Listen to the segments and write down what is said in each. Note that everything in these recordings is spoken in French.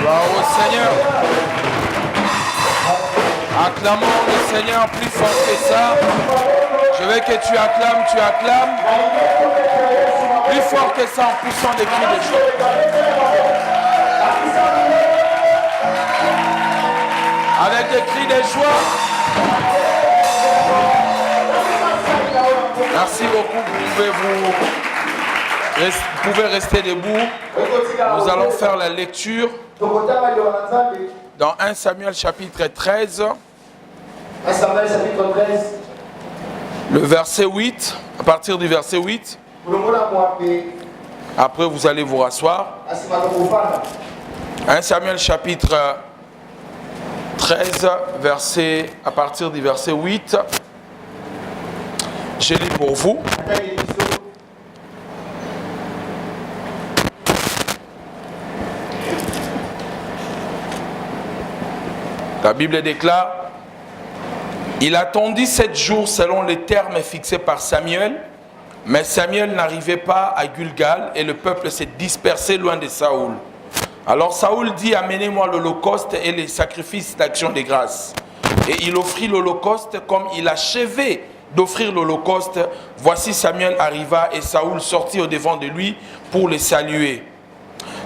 Gloire au Seigneur. Acclamons le Seigneur plus fort que ça. Je veux que tu acclames. Plus fort que ça en poussant des cris de joie. Avec des cris de joie. Merci beaucoup. Vous pouvez rester debout. Nous allons faire la lecture dans 1 Samuel chapitre 13. 1 Samuel chapitre 13. Le verset 8, à partir du verset 8. Après, vous allez vous rasseoir. 1 Samuel chapitre 13, à partir du verset 8. Je lis pour vous. La Bible déclare: il attendit 7 jours selon les termes fixés par Samuel, mais Samuel n'arrivait pas à Gilgal et le peuple s'est dispersé loin de Saoul. Alors Saoul dit: amenez-moi l'holocauste et les sacrifices d'action de grâce. Et il offrit l'holocauste. Comme il achevait d'offrir l'holocauste, voici Samuel arriva et Saoul sortit au-devant de lui pour le saluer.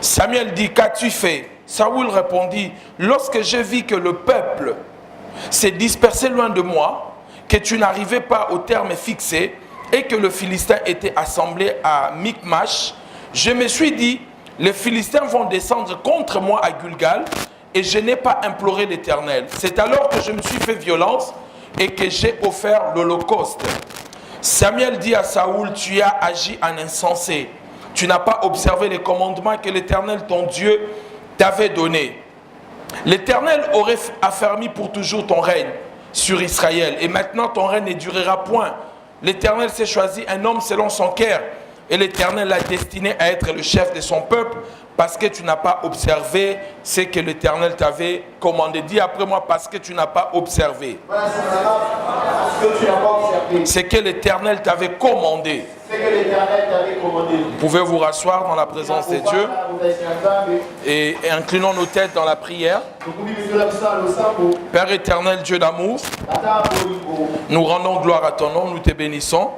Samuel dit: qu'as-tu fait? Saoul répondit: lorsque je vis que le peuple s'est dispersé loin de moi, que tu n'arrivais pas au terme fixé et que le Philistin était assemblé à Michmash, je me suis dit: les Philistins vont descendre contre moi à Gilgal, et je n'ai pas imploré l'Éternel. C'est alors que je me suis fait violence et que j'ai offert l'holocauste. Samuel dit à Saoul: tu as agi en insensé. Tu n'as pas observé les commandements que l'Éternel, ton Dieu, t'avait donnés. L'Éternel aurait affermi pour toujours ton règne sur Israël, et maintenant ton règne ne durera point. L'Éternel s'est choisi un homme selon son cœur, et l'Éternel l'a destiné à être le chef de son peuple, parce que tu n'as pas observé ce que l'Éternel t'avait commandé. Dis après moi: parce que tu n'as pas observé ce que l'Éternel t'avait commandé. Vous pouvez vous rasseoir dans la présence de Dieu et inclinons nos têtes dans la prière. Père éternel, Dieu d'amour, nous rendons gloire à ton nom, nous te bénissons.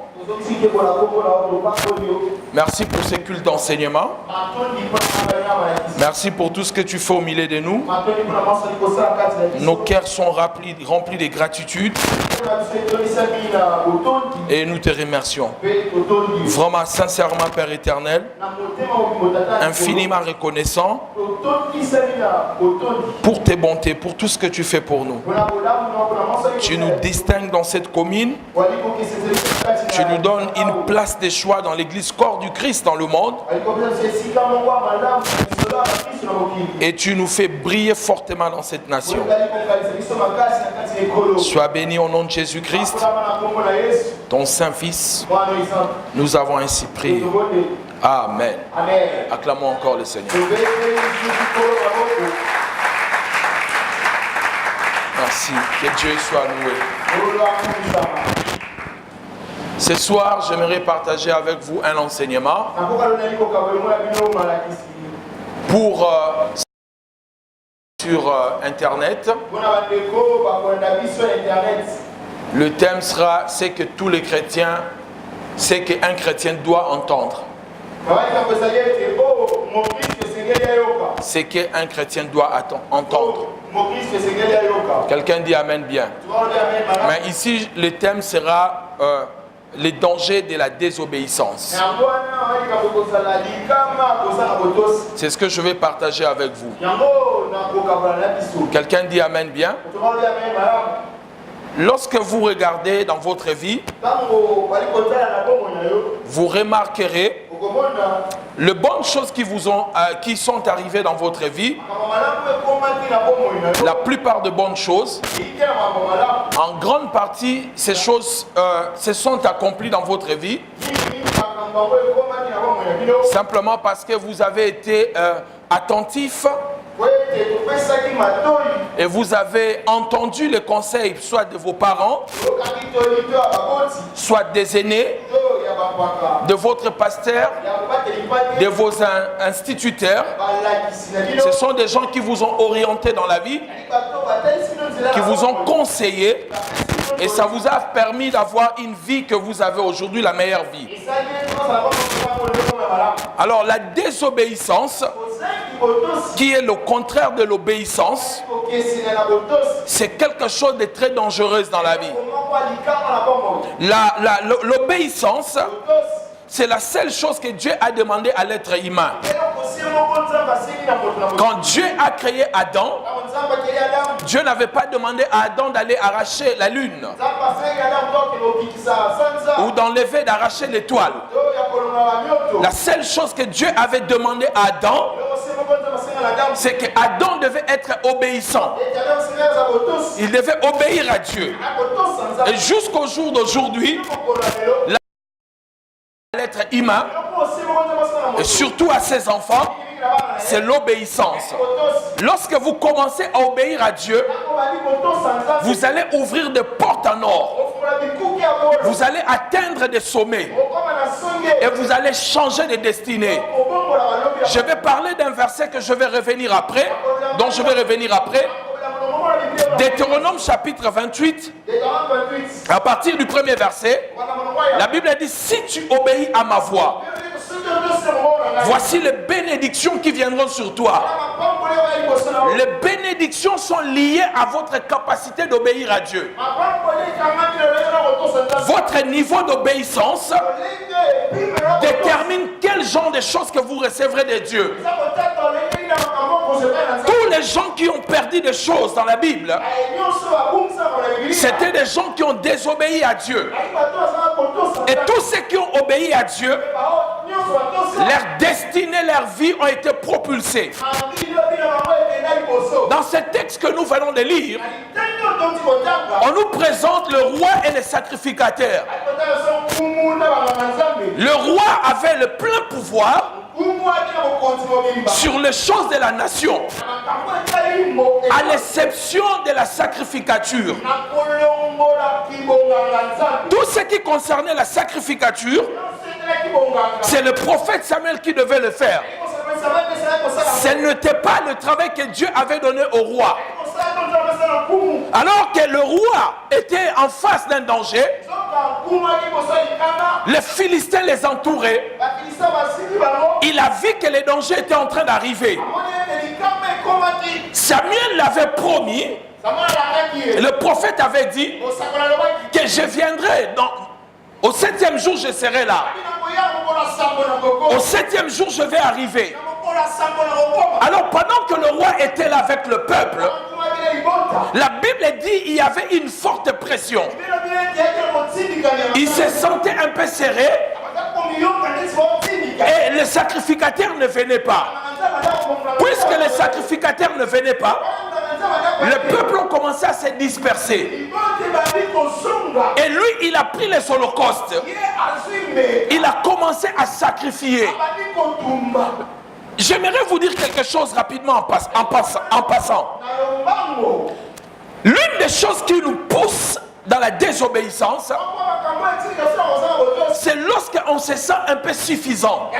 Merci pour ces cultes d'enseignement. Merci pour tout ce que tu fais au milieu de nous. Nos cœurs sont remplis de gratitude et nous te remercions. Vraiment, sincèrement, Père éternel, infiniment reconnaissant pour tes bontés, pour tout ce que tu fais pour nous. Tu nous distingues dans cette commune. Tu nous donnes une place de choix dans l'église corps du Christ dans le monde. Et tu nous fais briller fortement dans cette nation. Sois béni au nom de Jésus-Christ, ton Saint-Fils. Nous avons ainsi prié. Amen. Acclamons encore le Seigneur. Merci. Que Dieu soit loué. Ce soir, j'aimerais partager avec vous un enseignement sur Internet. Le thème sera ce que tous les chrétiens, ce qu'un chrétien doit entendre. Ce qu'un chrétien doit entendre. Quelqu'un dit Amen bien. Mais ici, le thème sera les dangers de la désobéissance. C'est ce que je vais partager avec vous. Quelqu'un dit Amen bien. Lorsque vous regardez dans votre vie, vous remarquerez les bonnes choses qui sont arrivées dans votre vie. La plupart de bonnes choses, en grande partie, ces choses se sont accomplies dans votre vie simplement parce que vous avez été attentif et vous avez entendu les conseils soit de vos parents, soit des aînés, de votre pasteur, de vos instituteurs. Ce sont des gens qui vous ont orienté dans la vie, qui vous ont conseillé, et ça vous a permis d'avoir une vie que vous avez aujourd'hui, la meilleure vie. Alors la désobéissance, qui est le contraire de l'obéissance, c'est quelque chose de très dangereux dans la vie. L'obéissance, c'est la seule chose que Dieu a demandé à l'être humain. Quand Dieu a créé Adam, Dieu n'avait pas demandé à Adam d'aller arracher la lune ou d'enlever, d'arracher l'étoile. La seule chose que Dieu avait demandé à Adam, c'est qu'Adam devait être obéissant. Il devait obéir à Dieu. Et jusqu'au jour d'aujourd'hui, l'être humain, et surtout à ses enfants, c'est l'obéissance. Lorsque vous commencez à obéir à Dieu, vous allez ouvrir des portes en or. Vous allez atteindre des sommets. Et vous allez changer de destinée. Je vais parler d'un verset que je vais revenir après, dont je vais revenir après. Deutéronome chapitre 28, à partir du premier verset, la Bible dit: si tu obéis à ma voix, voici les bénédictions qui viendront sur toi. Les bénédictions sont liées à votre capacité d'obéir à Dieu. Votre niveau d'obéissance détermine quel genre de choses que vous recevrez de Dieu. Tous les gens qui ont perdu des choses dans la Bible, c'était des gens qui ont désobéi à Dieu. Et tous ceux qui ont obéi à Dieu, leur destinée, leur vie ont été propulsées. Dans ce texte que nous venons de lire, on nous présente le roi et les sacrificateurs. Le roi avait le plein pouvoir sur les choses de la nation, à l'exception de la sacrificature. Tout ce qui concernait la sacrificature, c'est le prophète Samuel qui devait le faire. Ce n'était pas le travail que Dieu avait donné au roi. Alors que le roi était en face d'un danger, les Philistins les entouraient. Il a vu que les dangers étaient en train d'arriver. Samuel l'avait promis. Le prophète avait dit que je viendrai au 7e jour, je serai là. Au 7e jour, je vais arriver. Alors pendant que le roi était là avec le peuple, la Bible dit qu'il y avait une forte pression. Il se sentait un peu serré et les sacrificateurs ne venaient pas. Puisque les sacrificateurs ne venaient pas, le peuple a commencé à se disperser. Et lui, il a pris les holocaustes. Il a commencé à sacrifier. J'aimerais vous dire quelque chose rapidement en passant. L'une des choses qui nous pousse dans la désobéissance, c'est lorsqu'on se sent un peu suffisant.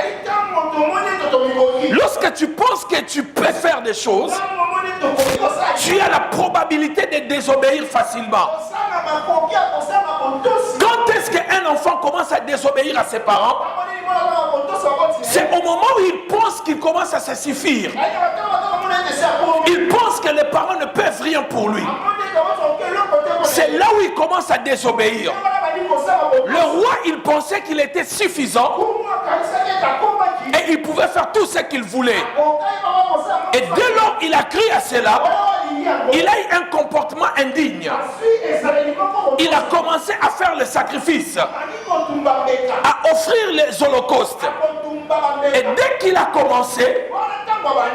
Lorsque tu penses que tu peux faire des choses, tu as la probabilité de désobéir facilement. Quand est-ce qu'un enfant commence à désobéir à ses parents? C'est au moment où il pense qu'il commence à se suffire. Il pense que les parents ne peuvent rien pour lui. C'est là où il commence à désobéir. Le roi, il pensait qu'il était suffisant et il pouvait faire tout ce qu'il voulait. Et dès lors il a crié à cela, il a eu un comportement indigne. Il a commencé à faire le sacrifice, à offrir les holocaustes. Et dès qu'il a commencé,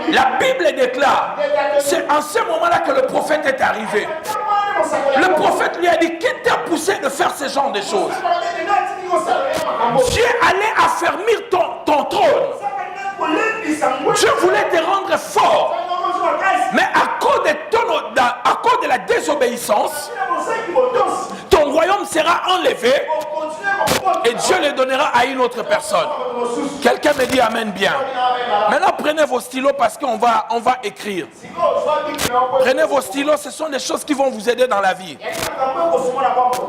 la Bible déclare, c'est en ce moment-là que le prophète est arrivé. Le prophète lui a dit: qui t'a poussé de faire ce genre de choses? Dieu allait affermir ton trône. Dieu voulait te rendre fort. Mais à cause de la désobéissance, ton royaume sera enlevé et Dieu le les donnera à une autre personne. Quelqu'un me dit amen bien. Maintenant, prenez vos stylos parce qu'on va écrire. Prenez vos stylos, ce sont des choses qui vont vous aider dans la vie.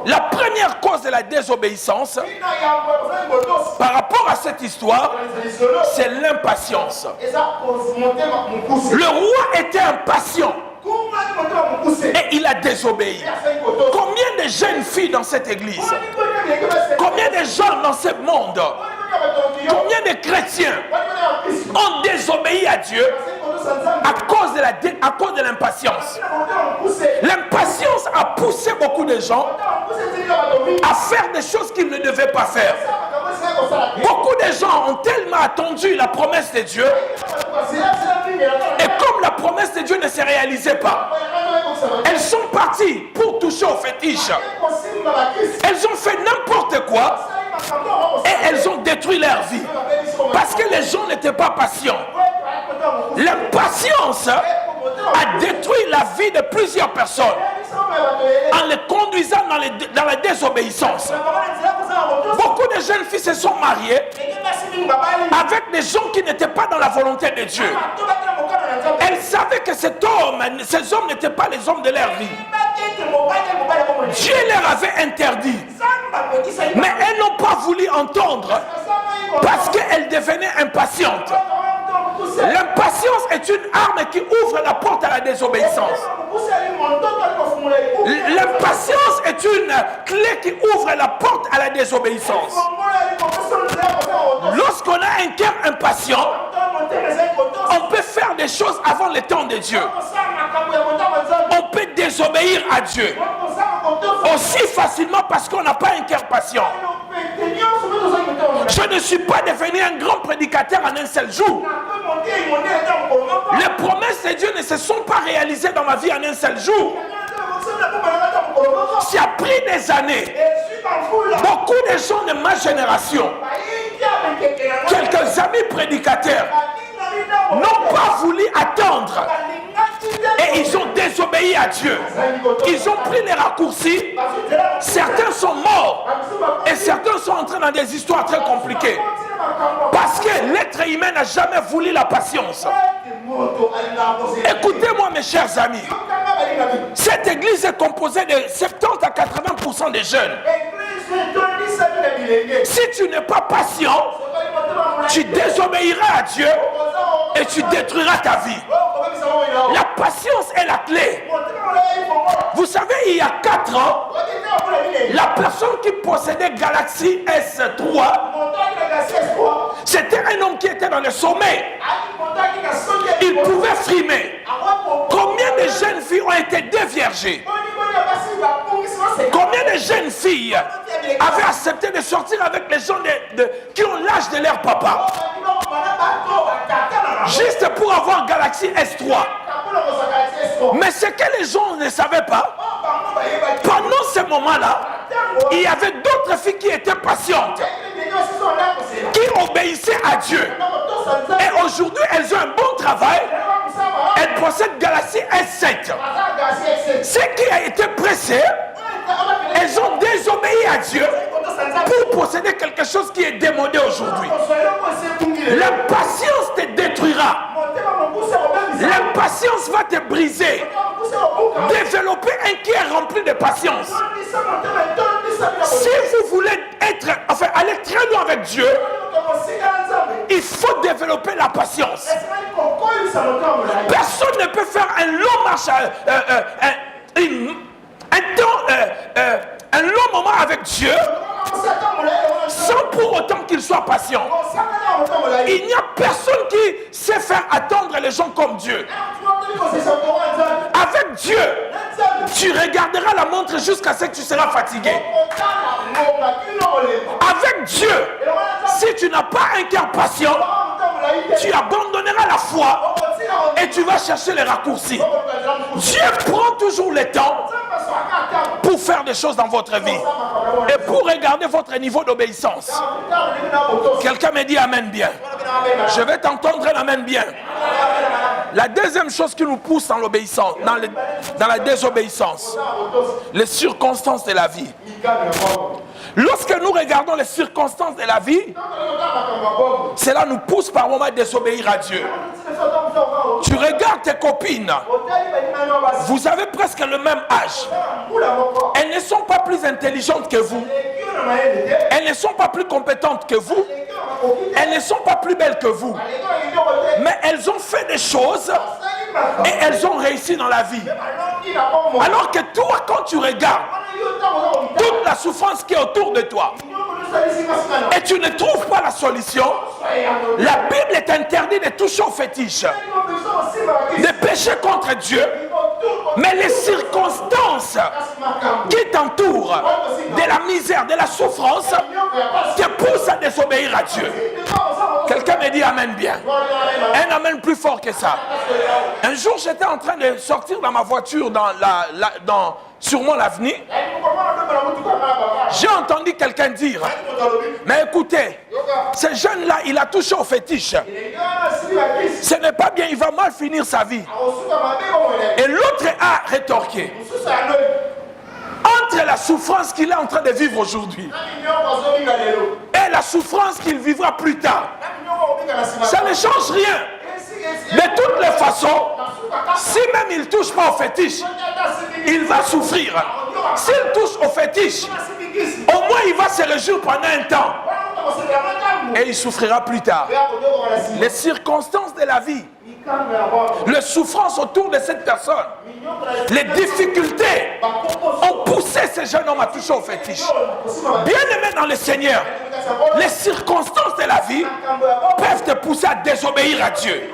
La première cause de la désobéissance, par rapport à cette histoire, c'est l'impatience. Le roi était impatient et il a désobéi. Combien de jeunes filles dans cette église, combien de gens dans ce monde, combien de chrétiens ont désobéi à Dieu à cause de l'impatience. L'impatience a poussé beaucoup de gens à faire des choses qu'ils ne devaient pas faire. Beaucoup de gens ont tellement attendu la promesse de Dieu, et comme la promesse de Dieu ne s'est réalisée pas, elles sont parties pour toucher au fétiche. Elles ont fait n'importe quoi et elles ont détruit leur vie parce que les gens n'étaient pas patients. L'impatience a détruit la vie de plusieurs personnes en les conduisant dans la désobéissance. Beaucoup de jeunes filles se sont mariées avec des gens qui n'étaient pas dans la volonté de Dieu. Elles savaient que ces hommes n'étaient pas les hommes de leur vie. Dieu leur avait interdit, mais elles n'ont pas voulu entendre parce qu'elles devenaient impatientes. L'impatience est une arme qui ouvre la porte à la désobéissance. L'impatience est une clé qui ouvre la porte à la désobéissance. Lorsqu'on a un cœur impatient, on peut faire des choses avant le temps de Dieu. On peut désobéir à Dieu aussi facilement parce qu'on n'a pas un cœur patient. Je ne suis pas devenu un grand prédicateur en un seul jour. Les promesses de Dieu ne se sont pas réalisées dans ma vie en un seul jour. Ça a pris des années. Beaucoup de gens de ma génération, quelques amis prédicateurs, n'ont pas voulu attendre et ils ont désobéi à Dieu. Ils ont pris les raccourcis. Certains sont morts et certains sont entrés dans des histoires très compliquées parce que l'être humain n'a jamais voulu la patience. Écoutez-moi mes chers amis, cette église est composée de 70 à 80% de jeunes. Si tu n'es pas patient, tu désobéiras à Dieu et tu détruiras ta vie. La patience est la clé. Vous savez, il y a 4 ans, la personne qui possédait Galaxy S3, c'était un homme qui était dans le sommet. Il pouvait frimer. Combien de jeunes filles ont été déviergées? Combien de jeunes filles avaient accepté de sortir avec les gens qui ont l'âge de leur papa juste pour avoir Galaxy S3? Mais ce que les gens ne savaient pas, pendant ce moment-là, il y avait d'autres filles qui étaient patientes, qui obéissaient à Dieu. Et aujourd'hui, elles ont un bon travail. Elles possèdent Galaxy S7. Ce qui a été pressé, elles ont désobéi à Dieu pour posséder quelque chose qui est démodé aujourd'hui. L'impatience te détruira. L'impatience va te briser. Développer un cœur rempli de patience. Si vous voulez aller très loin avec Dieu, il faut développer la patience. Personne ne peut faire un long marche, un long moment avec Dieu sans pour autant qu'il soit patient. Il n'y a personne qui sait faire attendre les gens comme Dieu. Avec Dieu, tu regarderas la montre jusqu'à ce que tu seras fatigué. Avec Dieu, si tu n'as pas un cœur patient, tu abandonneras la foi et tu vas chercher les raccourcis. Dieu prend toujours le temps pour faire des choses dans votre vie et pour regarder votre niveau d'obéissance. Quelqu'un me dit amen bien. Je vais t'entendre l'amen bien. La deuxième chose qui nous pousse dans l'obéissance, dans la désobéissance, les circonstances de la vie. Lorsque nous regardons les circonstances de la vie, cela nous pousse par moments à désobéir à Dieu. Tu regardes tes copines, vous avez presque le même âge. Elles ne sont pas plus intelligentes que vous. Elles ne sont pas plus compétentes que vous. Elles ne sont pas plus belles que vous. Mais elles ont fait des choses et elles ont réussi dans la vie. Alors que toi, quand tu regardes toute la souffrance qui est autour de toi et tu ne trouves pas la solution, la Bible est interdite de toucher aux fétiches, de pécher contre Dieu, mais les circonstances qui t'entourent, de la misère, de la souffrance, te poussent à désobéir à Dieu. Quelqu'un me dit amen bien. Un amen plus fort que ça. Un jour, j'étais en train de sortir dans ma voiture sur mon avenir. J'ai entendu quelqu'un dire, mais écoutez, ce jeune-là, il a touché au fétiche. Ce n'est pas bien, il va mal finir sa vie. Et l'autre a rétorqué. Entre la souffrance qu'il est en train de vivre aujourd'hui et la souffrance qu'il vivra plus tard, ça ne change rien. De toutes les façons, si même il ne touche pas au fétiche, il va souffrir. S'il touche au fétiche, au moins il va se réjouir pendant un temps. Et il souffrira plus tard. Les circonstances de la vie, les souffrances autour de cette personne, les difficultés ont poussé ce jeune homme à toucher au fétiche. Bien aimé dans le Seigneur, les circonstances de la vie peuvent te pousser à désobéir à Dieu.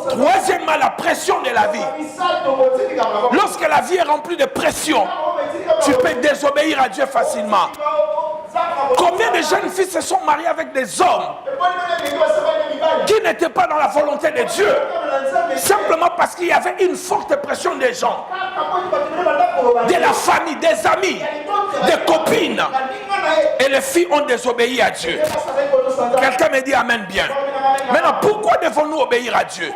Troisièmement, la pression de la vie. Lorsque la vie est remplie de pression, tu peux désobéir à Dieu facilement. Combien de jeunes filles se sont mariées avec des hommes qui n'étaient pas dans la volonté de Dieu, simplement parce qu'il y avait une forte pression des gens, de la famille, des amis, des copines, et les filles ont désobéi à Dieu. Quelqu'un me dit amen bien. Maintenant, pourquoi devons-nous obéir à Dieu?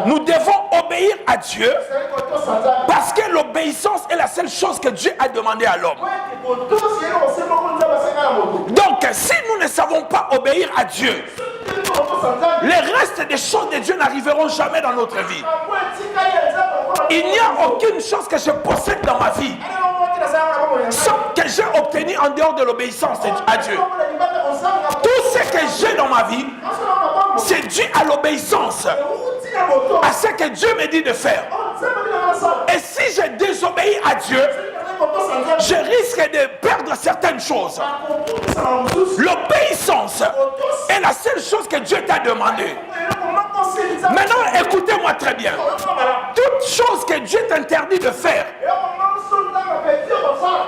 Nous devons obéir à Dieu parce que l'obéissance est la seule chose que Dieu a demandé à l'homme. Donc, si nous ne savons pas obéir à Dieu, les restes des choses de Dieu n'arriveront jamais dans notre vie. Il n'y a aucune chose que je possède dans ma vie sans que j'ai obtenu en dehors de l'obéissance à Dieu. Tout ce que j'ai dans ma vie, c'est dû à l'obéissance, à ce que Dieu me dit de faire. Et si je désobéis à Dieu, je risque de perdre certaines choses. L'obéissance est la seule chose que Dieu t'a demandé. Maintenant, écoutez-moi très bien. Toute chose que Dieu t'interdit de faire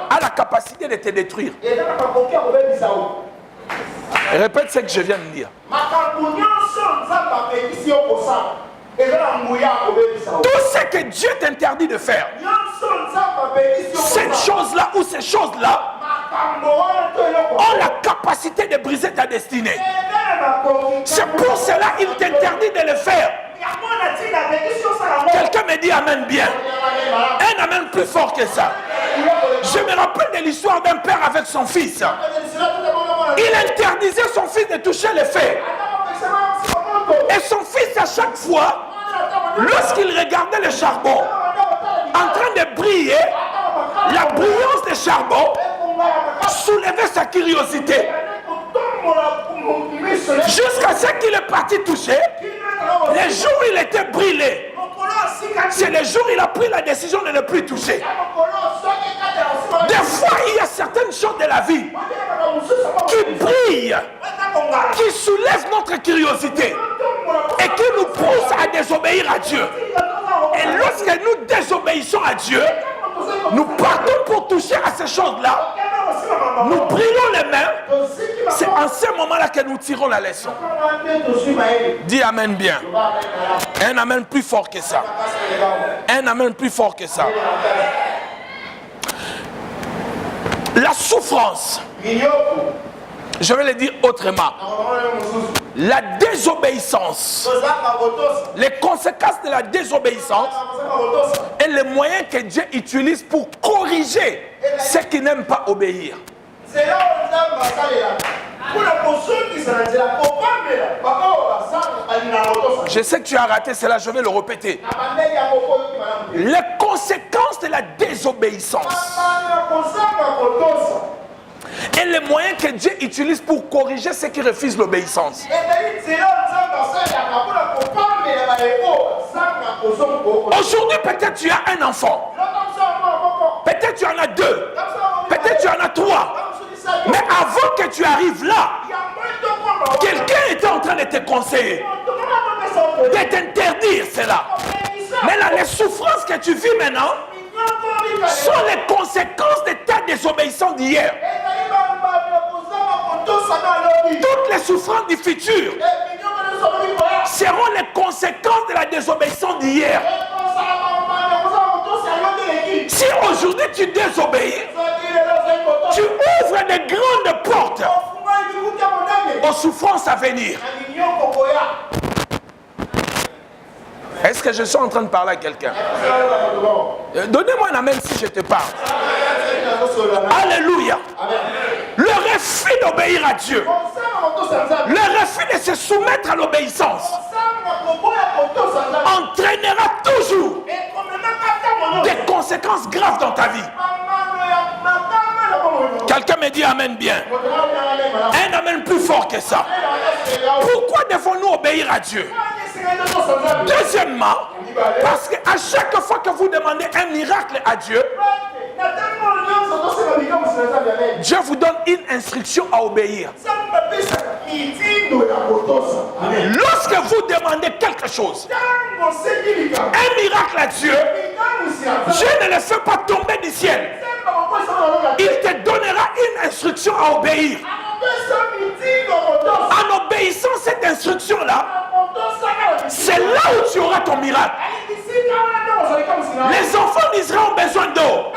a la capacité de te détruire. Répète ce que je viens de dire. Tout ce que Dieu t'interdit de faire, cette chose-là ou ces choses-là ont la capacité de briser ta destinée. C'est pour cela qu'il t'interdit de le faire. Quelqu'un me dit amen bien. Un amen plus fort que ça. Je me rappelle de l'histoire d'un père avec son fils. Il interdisait son fils de toucher le feu. Et son fils, à chaque fois, lorsqu'il regardait le charbon en train de briller, la brillance des charbons soulevait sa curiosité. Jusqu'à ce qu'il est parti toucher, les jours où il était brûlé, c'est le jour où il a pris la décision de ne plus toucher. Des fois, il y a certaines choses de la vie qui brillent, qui soulèvent notre curiosité et qui nous poussent à désobéir à Dieu. Et lorsque nous désobéissons à Dieu, nous partons pour toucher à ces choses-là. Nous brûlons les mains. C'est en ce moment-là que nous tirons la leçon. Dis amen bien. Un amen plus fort que ça. Un amen plus fort que ça. La souffrance, je vais le dire autrement, la désobéissance, les conséquences de la désobéissance est le moyen que Dieu utilise pour corriger ceux qui n'aiment pas obéir. C'est là où nous avons passé là. Pour la personne qui s'en est là, pour pas mais là, papa va ça, il a auto. Je sais que tu as raté cela, je vais le répéter. Les conséquences de la désobéissance et les moyens que Dieu utilise pour corriger ceux qui refusent l'obéissance. Aujourd'hui, peut-être tu as un enfant. Peut-être tu en as deux. Peut-être tu en as trois. Mais avant que tu arrives là, quelqu'un était en train de te conseiller, de t'interdire cela. Mais là, les souffrances que tu vis maintenant sont les conséquences de ta désobéissance d'hier. Toutes les souffrances du futur seront les conséquences de la désobéissance d'hier. Si aujourd'hui tu désobéis, tu ouvres de grandes portes aux souffrances à venir. Est-ce que je suis en train de parler à quelqu'un? Donnez-moi un amen si je te parle. Alléluia. Le refus d'obéir à Dieu, le refus de se soumettre à l'obéissance entraînera toujours des conséquences graves dans ta vie. Quelqu'un me dit amen bien. Un amen plus fort que ça. Pourquoi devons-nous obéir à Dieu? Deuxièmement, parce qu'à chaque fois que vous demandez un miracle à Dieu, Dieu vous donne une instruction à obéir. Lorsque vous demandez quelque chose, un miracle à Dieu, Dieu ne le fait pas tomber du ciel. Il te donnera une instruction à obéir. En obéissant cette instruction-là, c'est là où tu auras ton miracle. Les enfants d'Israël ont besoin d'eau.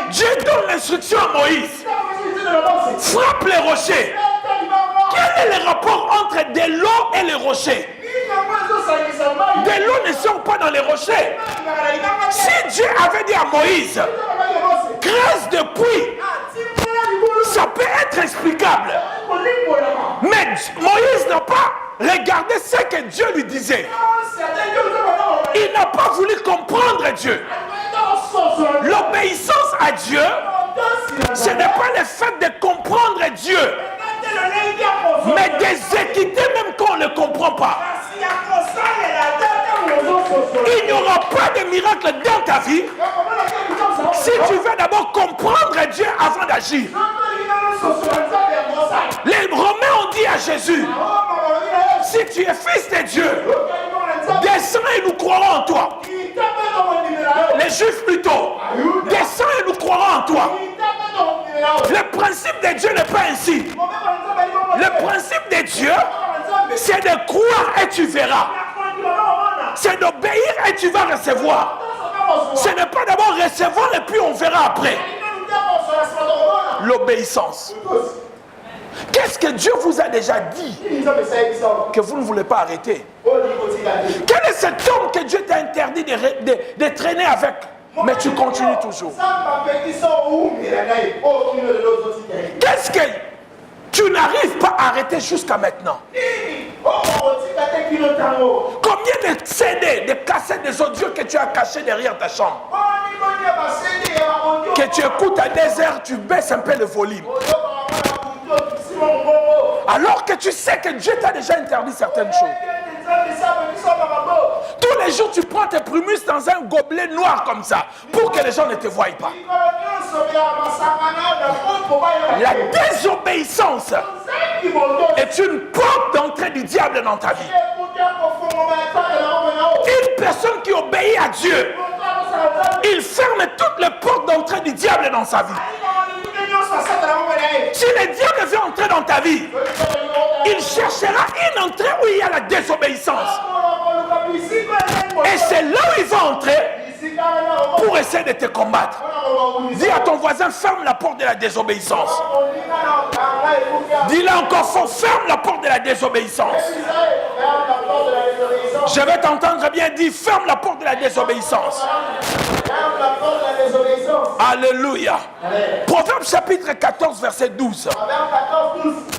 Dieu donne l'instruction à Moïse. Frappe les rochers. Quel est le rapport entre de l'eau et les rochers? De l'eau ne sont pas dans les rochers. Si Dieu avait dit à Moïse, creuse de puits, ça peut être explicable. Mais Moïse n'a pas regardé ce que Dieu lui disait. Il n'a pas voulu comprendre Dieu. L'obéissance à Dieu, ce n'est pas le fait de comprendre Dieu, mais d'exécuter même quand on ne comprend pas. Il n'y aura pas de miracle dans ta vie si tu veux d'abord comprendre Dieu avant d'agir. Les Romains ont dit à Jésus, si tu es fils de Dieu, descends et nous croirons en toi. Les Juifs plutôt, descends et nous croirons en toi. Le principe de Dieu n'est pas ainsi. Le principe de Dieu, c'est de croire et tu verras. C'est d'obéir et tu vas recevoir. Ce n'est pas d'abord recevoir et puis on verra après. L'obéissance. Qu'est-ce que Dieu vous a déjà dit que vous ne voulez pas arrêter? Quel est cet homme que Dieu t'a interdit de traîner avec, mais tu continues toujours? Qu'est-ce que tu n'arrives pas à arrêter jusqu'à maintenant? Combien de CD, de cassettes, des audios que tu as cachés derrière ta chambre? Que tu écoutes à des heures, tu baisses un peu le volume. Alors que tu sais que Dieu t'a déjà interdit certaines choses. Tous les jours, tu prends tes primus dans un gobelet noir comme ça, pour que les gens ne te voient pas. La désobéissance est une porte d'entrée du diable dans ta vie. Une personne qui obéit à Dieu, il ferme toutes les portes d'entrée du diable dans sa vie. Si le diable veut entrer dans ta vie, il cherchera une entrée où il y a la désobéissance. Et c'est là où il va entrer pour essayer de te combattre. Dis à ton voisin, ferme la porte de la désobéissance. Dis-le encore fort, ferme la porte de la désobéissance. Je vais t'entendre bien, dis, ferme la porte de la désobéissance. Alléluia. Proverbe chapitre 14, verset 12.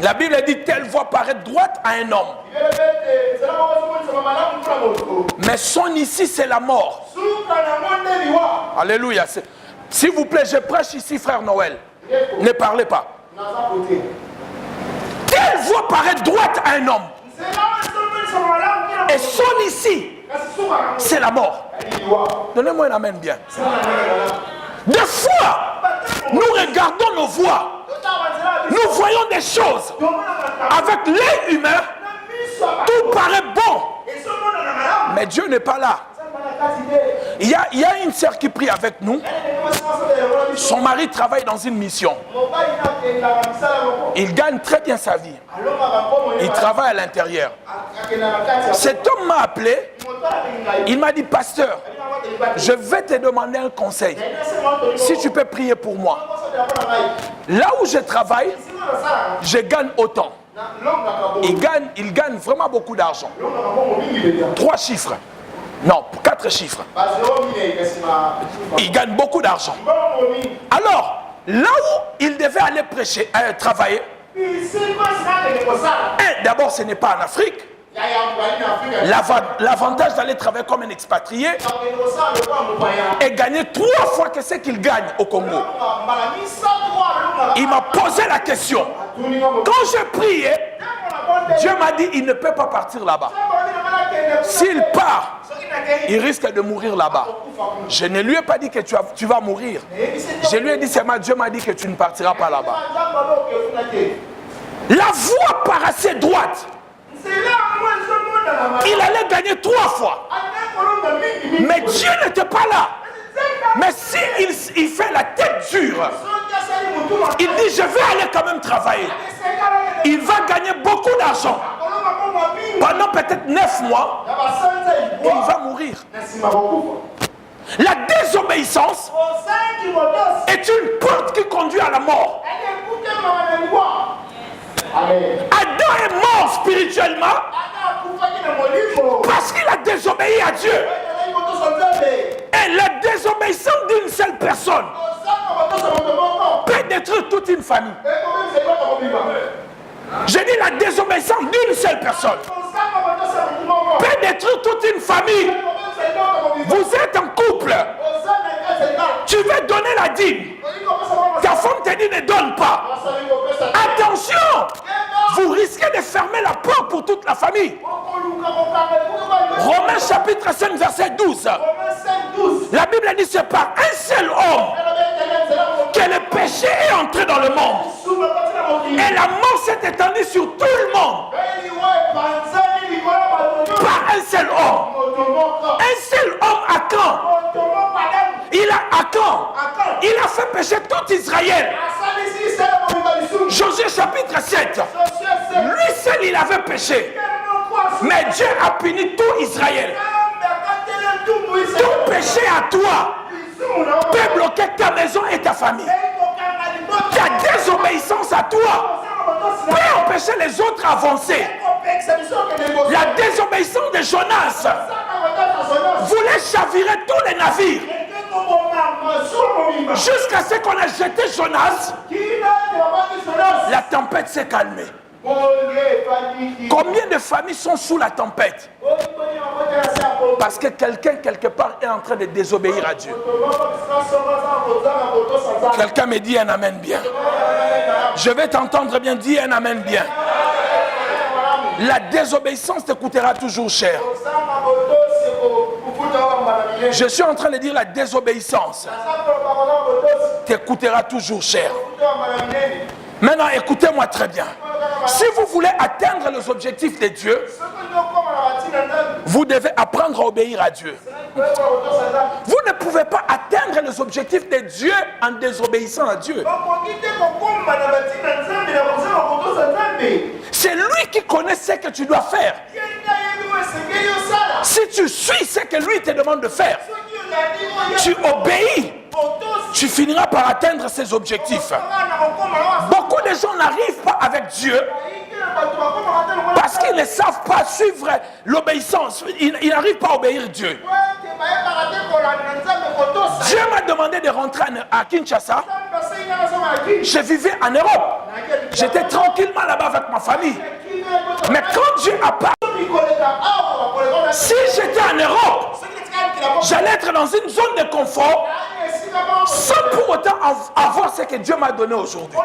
La Bible dit, telle voie paraît droite à un homme. Mais son issue, c'est la mort. Alléluia. S'il vous plaît, je prêche ici, frère Noël. Ne parlez pas. Telle voie paraît droite à un homme. Et son issue, c'est la mort. Donnez-moi un amen bien. Des fois, nous regardons nos voies. Nous voyons des choses. Avec l'œil humain, tout paraît bon. Mais Dieu n'est pas là. Il y a une sœur qui prie avec nous. Son mari travaille dans une mission. Il gagne très bien sa vie. Il travaille à l'intérieur. Cet homme m'a appelé. Il m'a dit, pasteur, je vais te demander un conseil. Si tu peux prier pour moi. Là où je travaille, je gagne autant. Il gagne vraiment beaucoup d'argent. 3 chiffres. Non, 4 chiffres. Il gagne beaucoup d'argent. Alors, là où il devait aller prêcher, travailler, d'abord ce n'est pas en Afrique. L'avantage d'aller travailler comme un expatrié est gagner 3 fois que ce qu'il gagne au Congo. Il m'a posé la question. Quand je priais, Dieu m'a dit il ne peut pas partir là-bas. S'il part, il risque de mourir là-bas. Je ne lui ai pas dit que tu vas mourir. Je lui ai dit seulement Dieu m'a dit que tu ne partiras pas là-bas. La voie paraissait droite. Il allait gagner 3 fois. Mais Dieu n'était pas là. Mais s'il fait la tête dure, il dit je vais aller quand même travailler. Il va gagner beaucoup d'argent. Pendant peut-être 9 mois, il va mourir. La désobéissance est une porte qui conduit à la mort. Adam est mort spirituellement parce qu'il a désobéi à Dieu. Et la désobéissance d'une seule personne peut détruire toute une famille. Je dis la désobéissance d'une seule personne peut détruire toute une famille. Vous êtes en couple. Tu veux donner la dîme. Ta femme te dit ne donne pas. Attention, vous risquez de fermer la porte pour toute la famille. Romains chapitre 5 verset 12. La Bible dit c'est par un seul homme que le péché est entré dans le monde. Et la mort s'est étendue sur tout le monde. Par un seul homme. Un seul homme à quand? Il a fait pécher tout Israël. Josué chapitre 7. Lui seul il avait péché. Mais Dieu a puni tout Israël. Tout péché à toi peut bloquer ta maison et ta famille. Ta désobéissance à toi peut empêcher les autres à avancer. La désobéissance de Jonas voulait chavirer tous les navires. Jusqu'à ce qu'on a jeté Jonas, la tempête s'est calmée. Combien de familles sont sous la tempête? Parce que quelqu'un quelque part est en train de désobéir à Dieu. Quelqu'un me dit un amen bien. Je vais t'entendre bien, dis un amen bien. La désobéissance te coûtera toujours cher. Je suis en train de dire la désobéissance te coûtera toujours cher. Maintenant, écoutez-moi très bien. Si vous voulez atteindre les objectifs de Dieu, vous devez apprendre à obéir à Dieu. Vous ne pouvez pas atteindre les objectifs de Dieu en désobéissant à Dieu. C'est lui qui connaît ce que tu dois faire. Si tu suis ce que lui te demande de faire, tu obéis, tu finiras par atteindre ses objectifs. Beaucoup de gens n'arrivent pas avec Dieu parce qu'ils ne savent pas suivre l'obéissance. Ils n'arrivent pas à obéir Dieu. Dieu m'a demandé de rentrer à Kinshasa. Je vivais en Europe. J'étais tranquillement là-bas avec ma famille. Mais quand Dieu a parlé, si j'étais en Europe, j'allais être dans une zone de confort sans pour autant avoir ce que Dieu m'a donné aujourd'hui.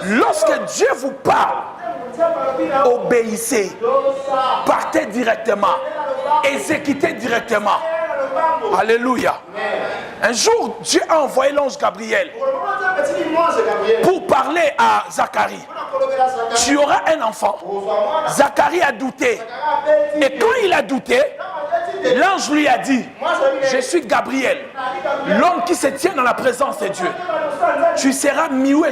Lorsque Dieu vous parle, obéissez, partez directement, exécutez directement. Alléluia. Un jour, Dieu a envoyé l'ange Gabriel pour parler à Zacharie. Tu auras un enfant. Zacharie a douté. Et quand il a douté, l'ange lui a dit, je suis Gabriel, l'homme qui se tient dans la présence de Dieu. Tu seras mioué.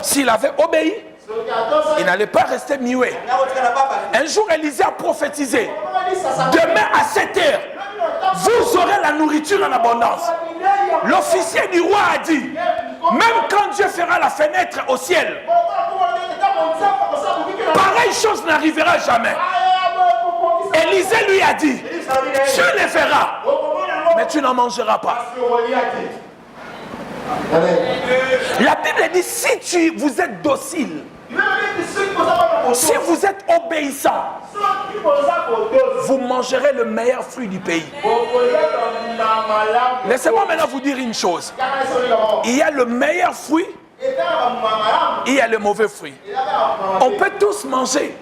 S'il avait obéi, il n'allait pas rester muet. Un jour, Élisée a prophétisé. Demain à 7 heures, vous aurez la nourriture en abondance. L'officier du roi a dit, même quand Dieu fera la fenêtre au ciel, pareille chose n'arrivera jamais. Élisée lui a dit, tu le feras, mais tu n'en mangeras pas. La Bible dit, si vous êtes docile, si vous êtes obéissant, vous mangerez le meilleur fruit du pays. Laissez-moi maintenant vous dire une chose. Il y a le meilleur fruit, il y a le mauvais fruit. On peut tous manger,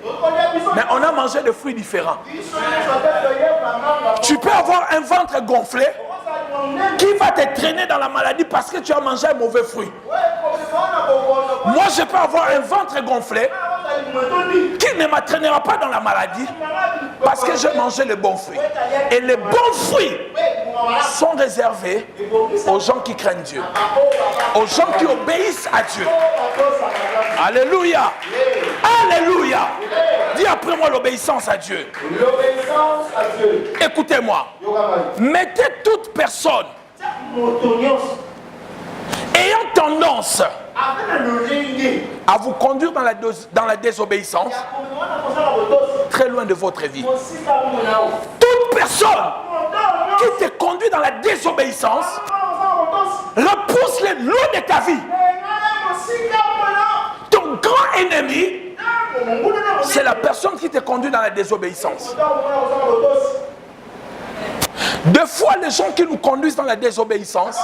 mais on a mangé des fruits différents. Tu peux avoir un ventre gonflé qui va te traîner dans la maladie parce que tu as mangé un mauvais fruit. Moi, je peux avoir un ventre gonflé qui ne m'entraînera pas dans la maladie parce que j'ai mangé le bon fruit. Et les bons fruits sont réservés aux gens qui craignent Dieu, aux gens qui obéissent à Dieu. Alléluia. Alléluia. Dis après moi l'obéissance à Dieu. Écoutez-moi. Mettez toute personne ayant tendance à vous conduire dans la désobéissance très loin de votre vie. Toute personne qui te conduit dans la désobéissance, repousse-les loin de ta vie. Ton grand ennemi, c'est la personne qui te conduit dans la désobéissance. Deux fois, les gens qui nous conduisent dans la désobéissance,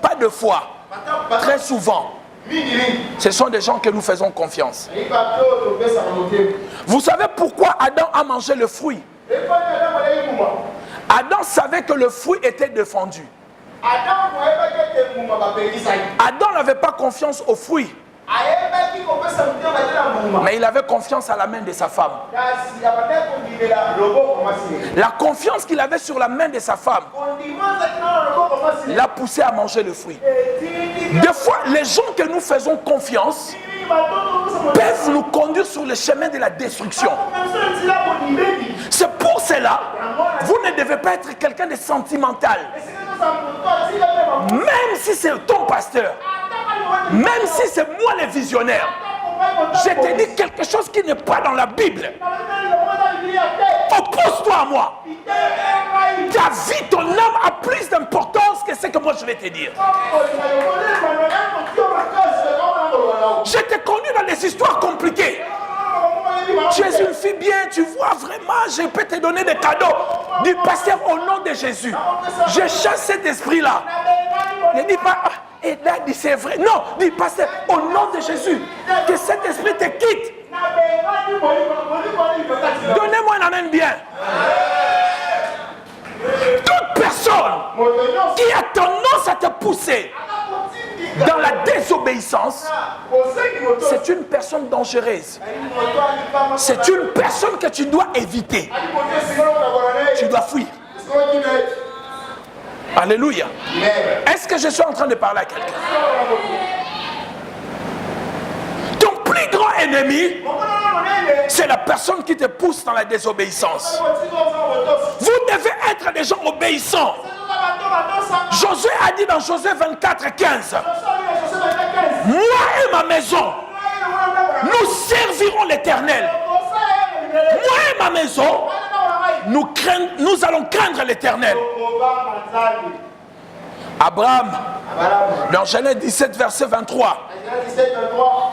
pas deux fois, très souvent, ce sont des gens que nous faisons confiance. Vous savez pourquoi Adam a mangé le fruit? Adam savait que le fruit était défendu. Adam n'avait pas confiance au fruit, mais il avait confiance à la main de sa femme. La confiance qu'il avait sur la main de sa femme l'a poussé à manger le fruit. Des fois, les gens que nous faisons confiance peuvent nous conduire sur le chemin de la destruction. C'est pour cela, vous ne devez pas être quelqu'un de sentimental. Même si c'est ton pasteur, même si c'est moi le visionnaire, je te dis quelque chose qui n'est pas dans la Bible. Oppose-toi à moi. Ta vie, ton âme a plus d'importance que ce que moi je vais te dire. Je t'ai connu dans des histoires compliquées. Tu es une fille bien, tu vois vraiment, je peux te donner des cadeaux. Dis, pasteur, au nom de Jésus, je chasse cet esprit-là. Ne dis pas, et là, dis c'est vrai. Non, dis, pasteur, au nom de Jésus, que cet esprit te quitte. Donnez-moi un amen bien. Toute personne qui a tendance à te pousser dans la désobéissance, c'est une personne dangereuse. C'est une personne que tu dois éviter. Tu dois fuir. Alléluia. Est-ce que je suis en train de parler à quelqu'un? Ton plus grand ennemi, c'est la personne qui te pousse dans la désobéissance. Vous devez être des gens obéissants. Josué a dit dans Josué 24:15, moi et ma maison, nous servirons l'Éternel. Moi et ma maison, nous allons craindre l'Éternel. Abraham, dans Genèse 17, verset 23,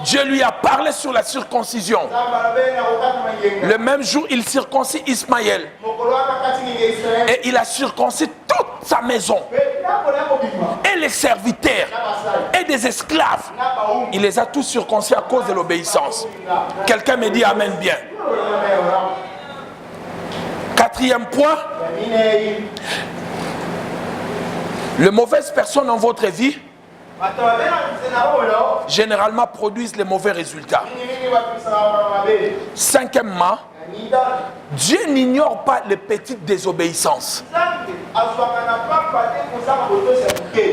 Dieu lui a parlé sur la circoncision. Le même jour, il circoncit Ismaël. Et il a circoncis toute sa maison. Et les serviteurs. Et des esclaves. Il les a tous circoncis à cause de l'obéissance. Quelqu'un me dit amen bien. Quatrième point. Les mauvaises personnes dans votre vie généralement produisent les mauvais résultats. Cinquièmement, Dieu n'ignore pas les petites désobéissances.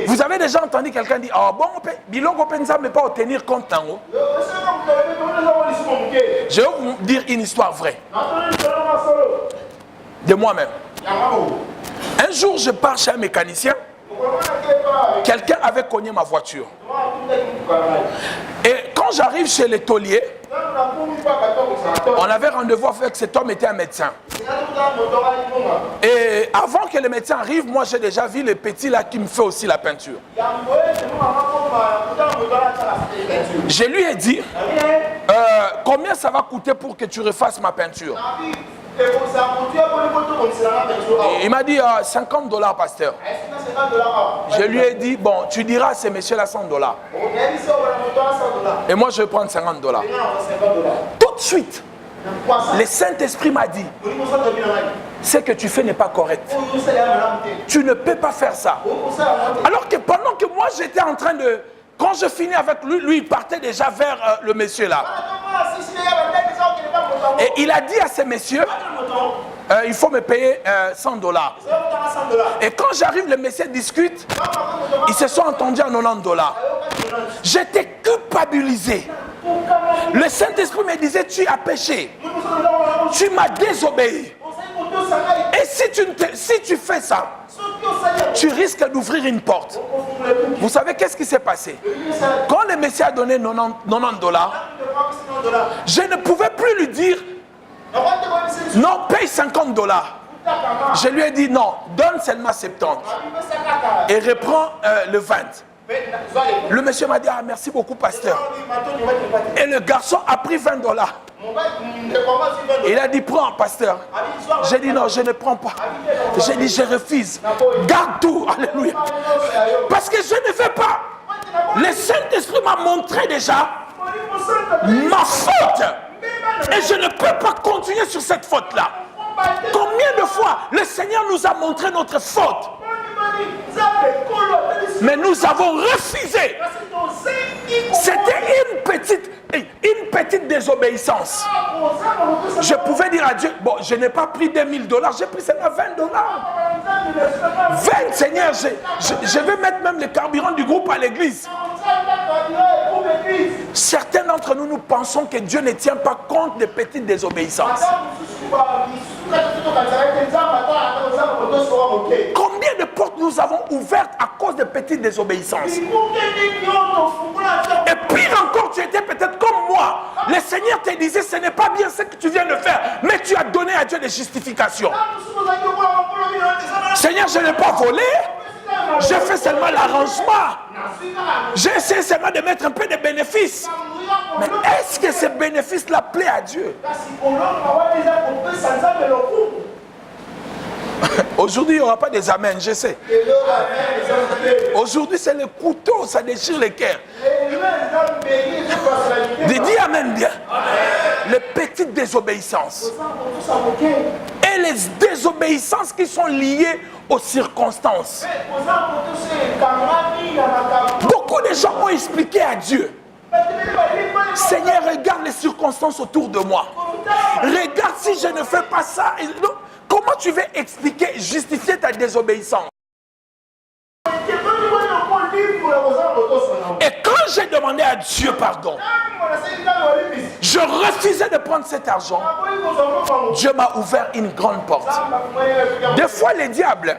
Vous avez déjà entendu quelqu'un dire oh bon, biloko pensa mais pas obtenir compte en haut. Je vais vous dire une histoire vraie de moi-même. Un jour, je pars chez un mécanicien. Quelqu'un avait cogné ma voiture. Et quand j'arrive chez les tauliers, on avait rendez-vous avec cet homme, était un médecin. Et avant que le médecin arrive, moi j'ai déjà vu le petit là qui me fait aussi la peinture. Je lui ai dit, combien ça va coûter pour que tu refasses ma peinture? Et il m'a dit $50, pasteur. Je lui ai dit, bon, tu diras à ces messieurs-là $100. Et moi, je vais prendre $50. Tout de suite, le Saint-Esprit m'a dit, ce que tu fais n'est pas correct. Tu ne peux pas faire ça. Alors que pendant que moi, j'étais en train de... Quand je finis avec lui, lui, il partait déjà vers le monsieur là. Et il a dit à ces messieurs, il faut me payer $100. Et quand j'arrive, les messieurs discutent, ils se sont entendus à $90. J'étais culpabilisé. Le Saint-Esprit me disait, tu as péché. Tu m'as désobéi. Et si tu fais ça, tu risques d'ouvrir une porte. Vous savez qu'est-ce qui s'est passé? Quand le Messie a donné $90, je ne pouvais plus lui dire non, paye $50. Je lui ai dit non, donne seulement 70 et reprends le 20. Le monsieur m'a dit ah, merci beaucoup pasteur. Et le garçon a pris $20. Il a dit prends pasteur. J'ai dit non, je ne prends pas. J'ai dit je refuse. Garde tout. Alléluia. Parce que je ne veux pas. Le Saint-Esprit m'a montré déjà ma faute. Et je ne peux pas continuer sur cette faute-là. Combien de fois le Seigneur nous a montré notre faute? Mais nous avons refusé. C'était une petite désobéissance. Je pouvais dire à Dieu, bon, je n'ai pas pris $2000, j'ai pris seulement $20. 20, Seigneur, je vais mettre même le carburant du groupe à l'église. Certains d'entre nous, nous pensons que Dieu ne tient pas compte des petites désobéissances. Combien de portes nous avons ouvertes à cause de petites désobéissances? Et pire encore, tu étais peut-être comme moi. Le Seigneur te disait, ce n'est pas bien ce que tu viens de faire, mais tu as donné à Dieu des justifications. Seigneur, je n'ai pas volé. J'ai fait seulement l'arrangement. J'ai essayé seulement de mettre un peu de bénéfices. Mais est-ce que ces bénéfices-là plaît à Dieu? Aujourd'hui, il n'y aura pas des amens, je sais. Aujourd'hui, c'est le couteau, ça déchire les cœurs. Dis amen bien. Les petites désobéissances. Et les désobéissances qui sont liées aux circonstances. Beaucoup de gens ont expliqué à Dieu. Seigneur, regarde les circonstances autour de moi. Regarde si je ne fais pas ça. Comment tu veux expliquer, justifier ta désobéissance? Et quand j'ai demandé à Dieu pardon, je refusais de prendre cet argent. Dieu m'a ouvert une grande porte. Des fois, les diables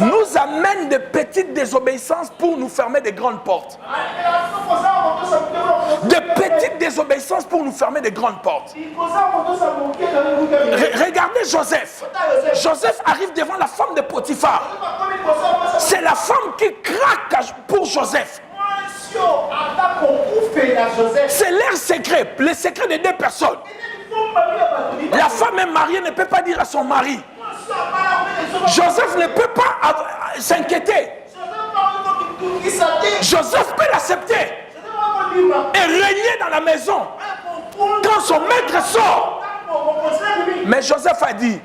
nous amènent de petites désobéissances pour nous fermer des grandes portes. De petites désobéissances pour nous fermer des grandes portes. Regardez Joseph. Joseph arrive devant la femme de Potiphar. C'est la femme qui craque pour Joseph. C'est leur secret, le secret des deux personnes. La femme est mariée, ne peut pas dire à son mari. Joseph ne peut pas s'inquiéter. Joseph peut l'accepter et régner dans la maison quand son maître sort. Mais Joseph a dit,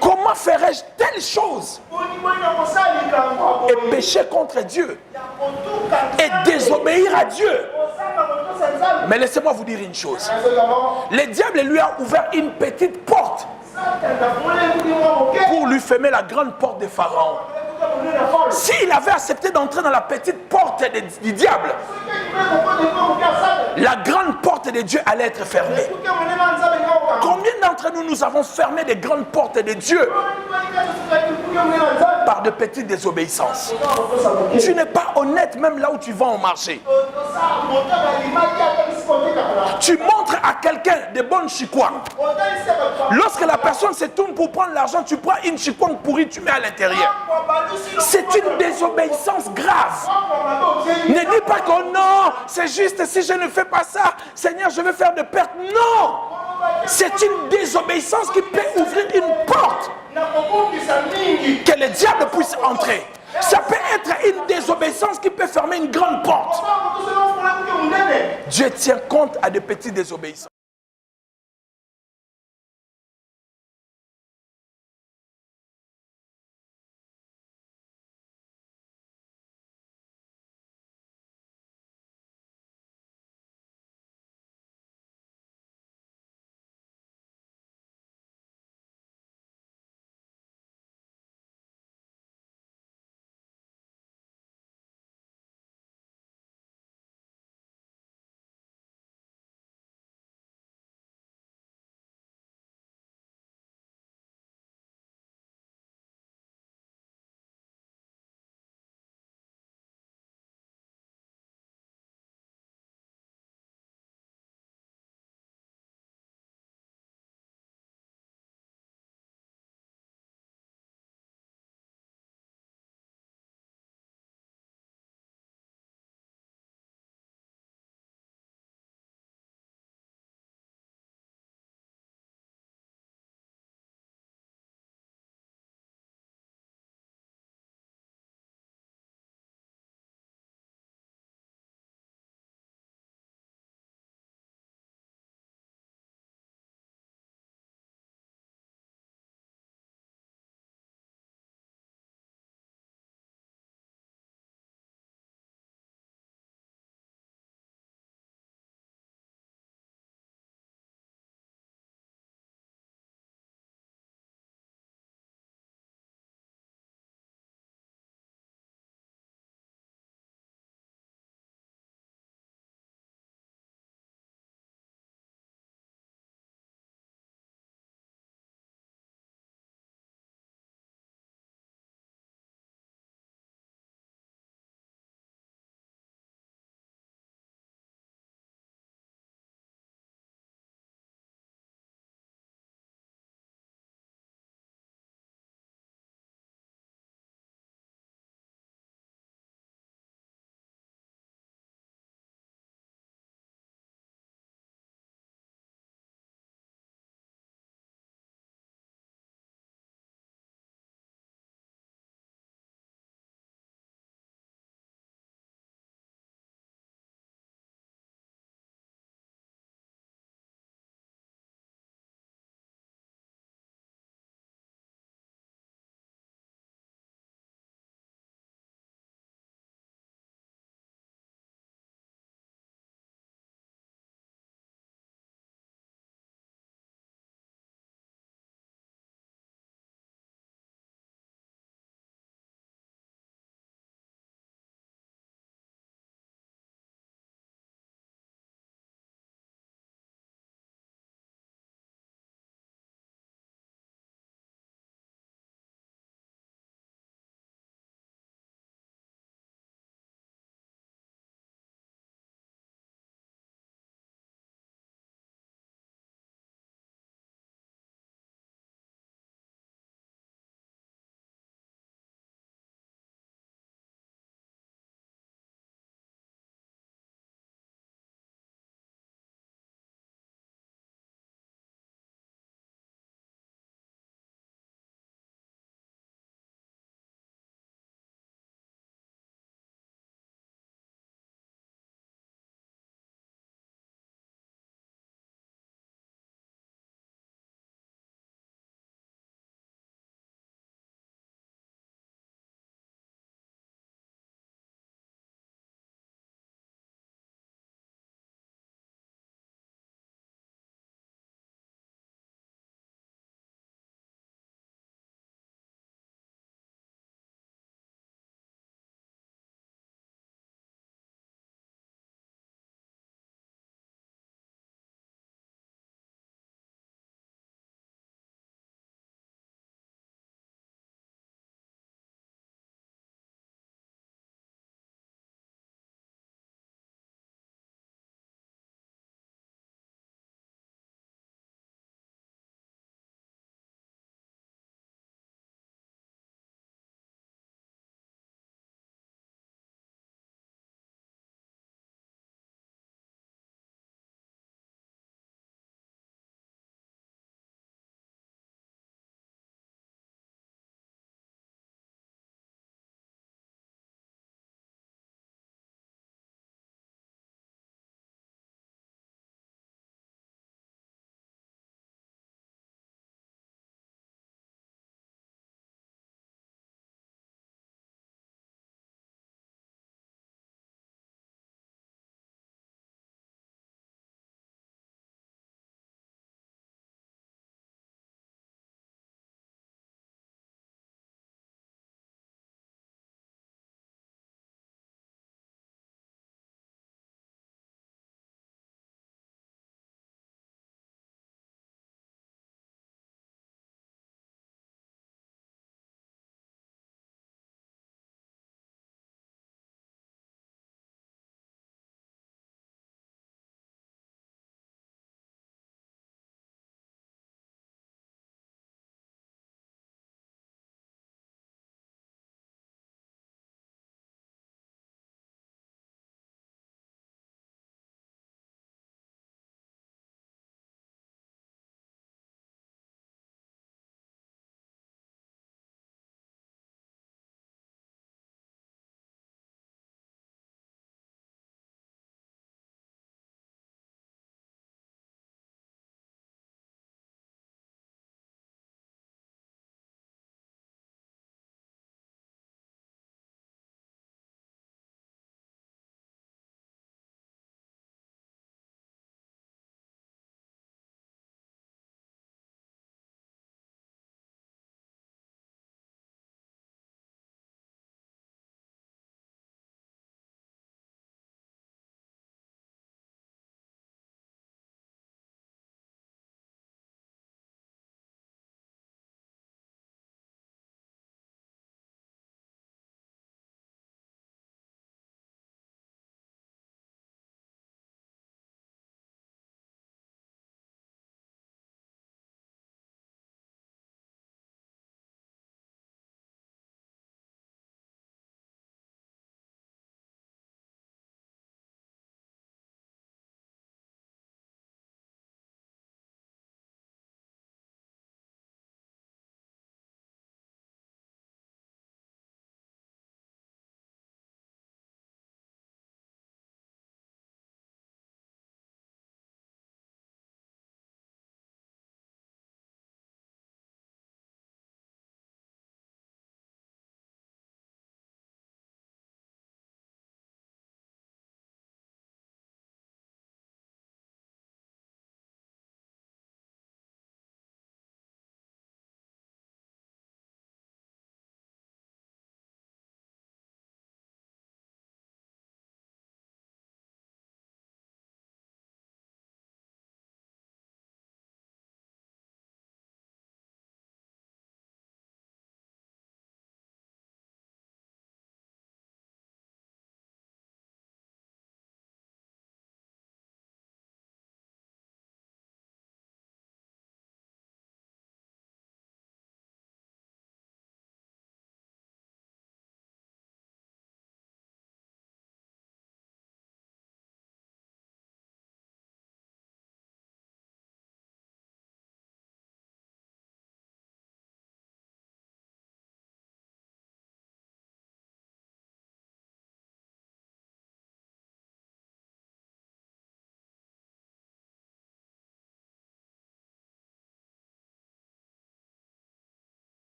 comment ferais-je telle chose et pécher contre Dieu et désobéir à Dieu? Mais laissez-moi vous dire une chose. Le diable lui a ouvert une petite porte pour lui fermer la grande porte de Pharaon. S'il avait accepté d'entrer dans la petite porte du diable, la grande porte de Dieu allait être fermée. Combien d'entre nous, nous avons fermé les grandes portes de Dieu par de petites désobéissances? Tu n'es pas honnête même là où tu vas au marché. Tu montres à quelqu'un des bonnes chikwang. Lorsque la personne se tourne pour prendre l'argent, tu prends une chikwang pourrie, tu mets à l'intérieur. C'est une désobéissance grave. Ne dis pas que oh non, c'est juste si je ne fais pas ça, Seigneur, je vais faire de pertes. Non! C'est une désobéissance qui peut ouvrir une porte que le diable puisse entrer. Ça peut être une désobéissance qui peut fermer une grande porte. Dieu tient compte à de petites désobéissances.